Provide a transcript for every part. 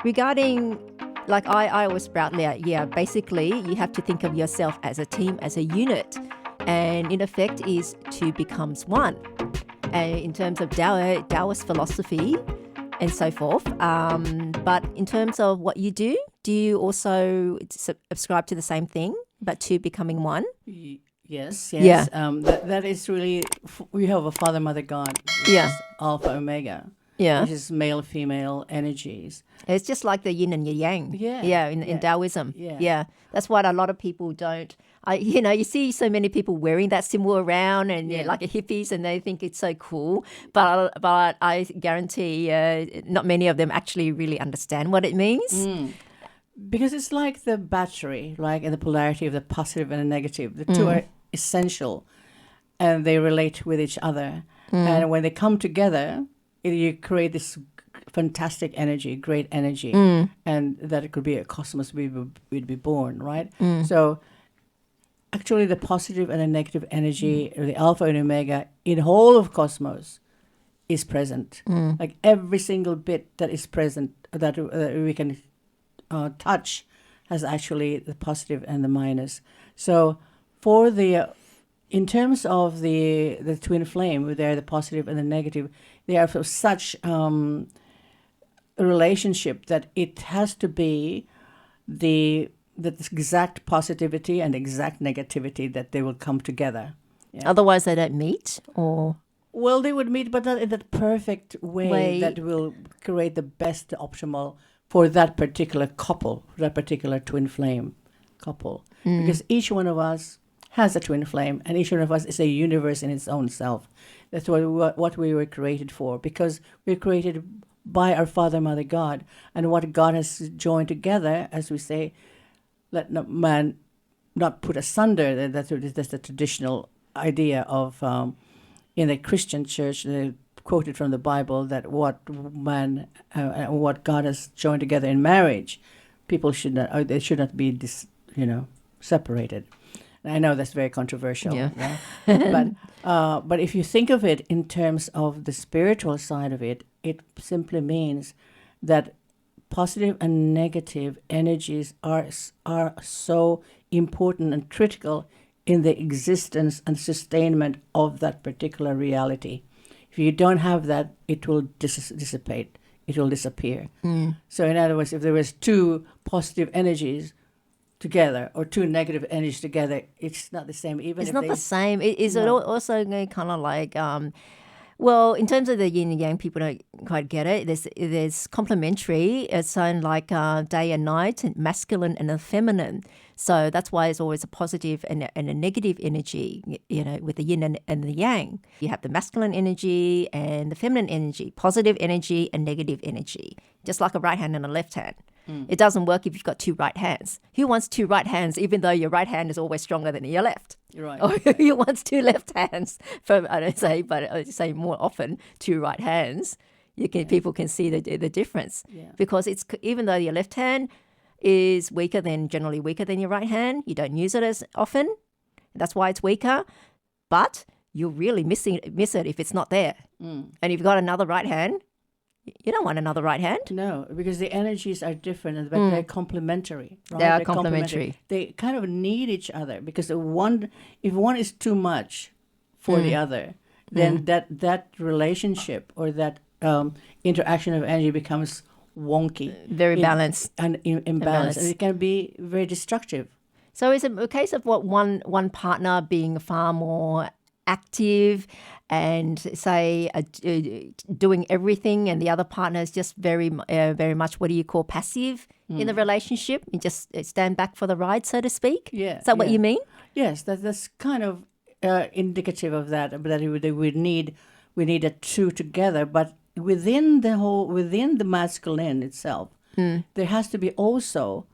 Regarding, like I always proudly, basically you have to think of yourself as a team, as a unit. And in effect is two becomes one. And in terms of Taoist philosophy and so forth. But in terms of what you do you also subscribe to the same thing, but two becoming one? Yes. Yeah. That is really, we have a Father, Mother, God, which Yeah. is Alpha, Omega, Yeah. which is male, female energies. It's just like the yin and yang. Yeah. In Taoism. Yeah. That's what a lot of people don't. You see so many people wearing that symbol around and Yeah. like a hippies, and they think it's so cool. But I guarantee not many of them actually really understand what it means. Because it's like the battery, like in the polarity of the positive and the negative. The two are essential, and they relate with each other. And when they come together, you create this fantastic energy, great energy, and that it could be a cosmos we'd be born, right? So actually the positive and the negative energy, or the alpha and omega in whole of cosmos is present. Like every single bit that is present that we can touch has actually the positive and the minus. So for in terms of the twin flame, they're the positive and the negative, they are of such a relationship that it has to be the exact positivity and exact negativity that they will come together. Yeah. Otherwise, they don't meet, or Well, they would meet, but not in that perfect way Way. that will create the best optimal for that particular couple, that particular twin flame couple. Because each one of us has a twin flame, and each one of us is a universe in its own self. That's what we were created for, because we're created by our Father, Mother, God. And what God has joined together, as we say, let man not put asunder. That's the traditional idea of, in the Christian church, quoted from the Bible, that what God has joined together in marriage, people should not be separated. And I know that's very controversial. Yeah. But if you think of it in terms of the spiritual side of it, it simply means that positive and negative energies are so important and critical in the existence and sustainment of that particular reality. If you don't have that, it will dissipate. It will disappear. So in other words, if there was two positive energies together or two negative energies together, it's not the same. it's not the same. Is it also kind of like, well, in terms of the yin and yang, people don't quite get it. There's complementary. It's sound like day and night, and masculine and a feminine. So that's why it's always a positive and a negative energy, with the yin and the yang. You have the masculine energy and the feminine energy, positive energy and negative energy, just like a right hand and a left hand. It doesn't work if you've got two right hands. Who wants two right hands even though your right hand is always stronger than your left? Right. Or who wants two left hands? I don't say, but I say more often two right hands. People can see the difference. Yeah. Because it's even though your left hand is generally weaker than your right hand, you don't use it as often. That's why it's weaker. But you'll really miss it if it's not there. And if you've got another right hand, you don't want another right hand. No, because the energies are different, but they're complementary. Right? They are They're complementary. They kind of need each other, because if one is too much for the other, then that relationship or that interaction of energy becomes wonky, Very balanced. and imbalanced, and it can be very destructive. So is it a case of what one partner being far more active and say doing everything, and the other partner is just very much, what do you call, passive in the relationship? You just stand back for the ride, so to speak? Yeah. Is that what you mean? Yes, that's kind of indicative of that. But that we need the two together, but within the masculine itself, there has to be also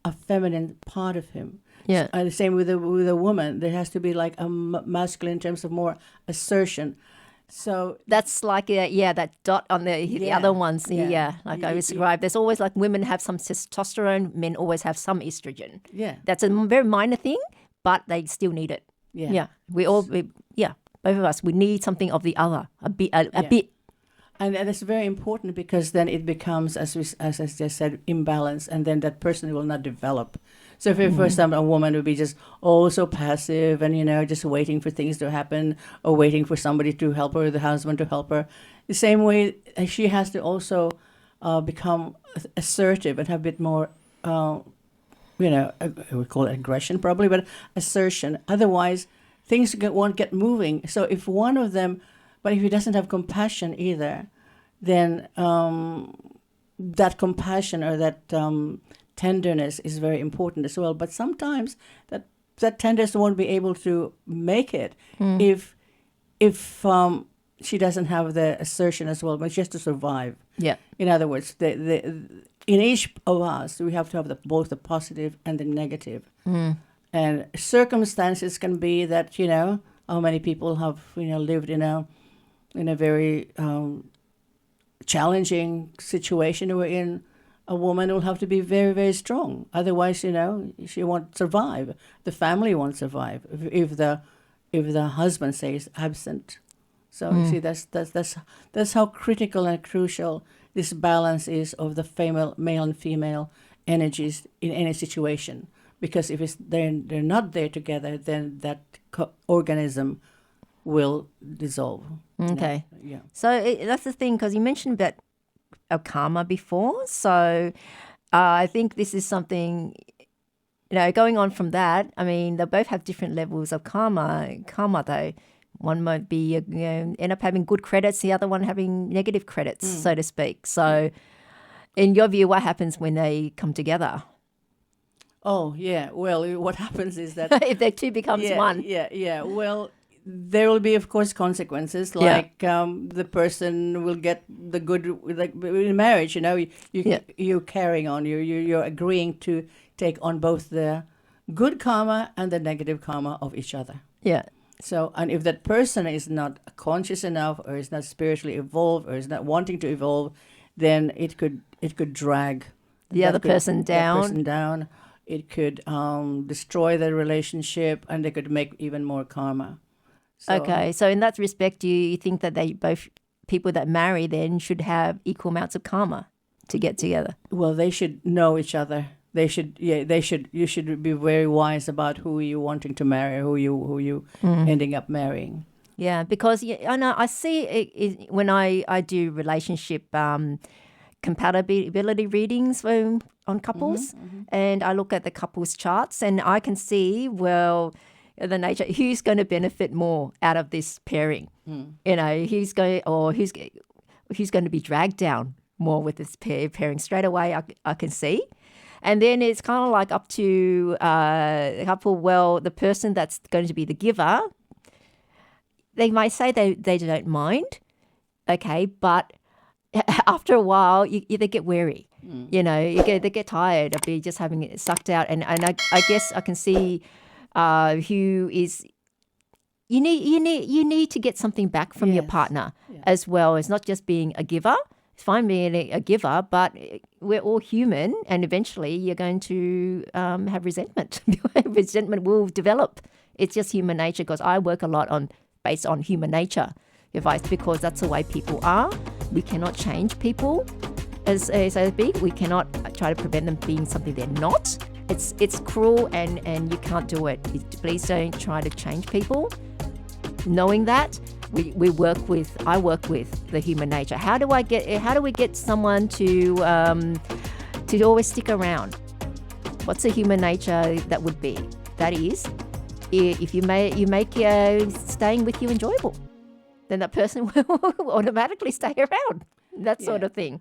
a feminine part of him. Yeah. The same with a woman. There has to be like a masculine in terms of more assertion. So That's like that dot on the other ones. Like I described, there's always like women have some testosterone, men always have some estrogen. yeah, That's a very minor thing, but they still need it. yeah. Both of us, we need something of the other, a bit. And that's very important because then it becomes, as I just said, imbalance, and then that person will not develop. So if for example a woman would be just so passive and just waiting for things to happen or waiting for somebody to help her, the husband to help her, the same way she has to also become assertive and have a bit more, we call it aggression probably, but assertion. Otherwise, things won't get moving. So if one of them, but if he doesn't have compassion either, then that compassion or that tenderness is very important as well. But sometimes that tenderness won't be able to make it if she doesn't have the assertion as well, but she has to survive. Yeah. In other words, in each of us, we have to have both the positive and the negative. And circumstances can be that, how many people have, lived in a very challenging situation wherein a woman will have to be very, very strong. Otherwise, she won't survive. The family won't survive if the husband stays absent. So you see, that's how critical and crucial this balance is of the male and female energies in any situation. Because if they're not there together, then that organism will dissolve. Okay. Yeah. So that's the thing, because you mentioned about karma before. So I think this is something, going on from that. I mean, they both have different levels of karma. Karma, though, one might be, end up having good credits, the other one having negative credits, so to speak. So in your view, what happens when they come together? Oh, yeah. Well, what happens is that if the two becomes one. Yeah. Well, there will be, of course, consequences. Like the person will get the good, like in marriage. You're carrying on. You're agreeing to take on both the good karma and the negative karma of each other. Yeah. So, and if that person is not conscious enough, or is not spiritually evolved, or is not wanting to evolve, then it could drag the other person down. It could destroy the relationship, and they could make even more karma. So, okay, so in that respect, do you think that both people that marry then should have equal amounts of karma to get together? Well, they should know each other. You should be very wise about who you're wanting to marry, who you ending up marrying. Yeah, because I know I see it when I do relationship compatibility readings on couples, and I look at the couples charts, and I can see, well, the nature, who's going to benefit more out of this pairing. Who's going to be dragged down more with this pairing. Straight away I can see. And then it's kind of like up to the couple, well, the person that's going to be the giver, they might say they don't mind, okay, but after a while, they get weary. They get tired of just having it sucked out. And I guess I can see who is. You need to get something back from your partner as well. It's not just being a giver. It's fine being a giver, but we're all human, and eventually you're going to have resentment. Resentment will develop. It's just human nature, because I work a lot based on human nature advice, because that's the way people are. We cannot change people, as so big. We cannot try to prevent them being something they're not. It's cruel, and you can't do it. Please don't try to change people. Knowing that, I work with the human nature. How do we get someone to always stick around? What's the human nature that would be? That is, if you make staying with you enjoyable, then that person will automatically stay around. That sort of thing.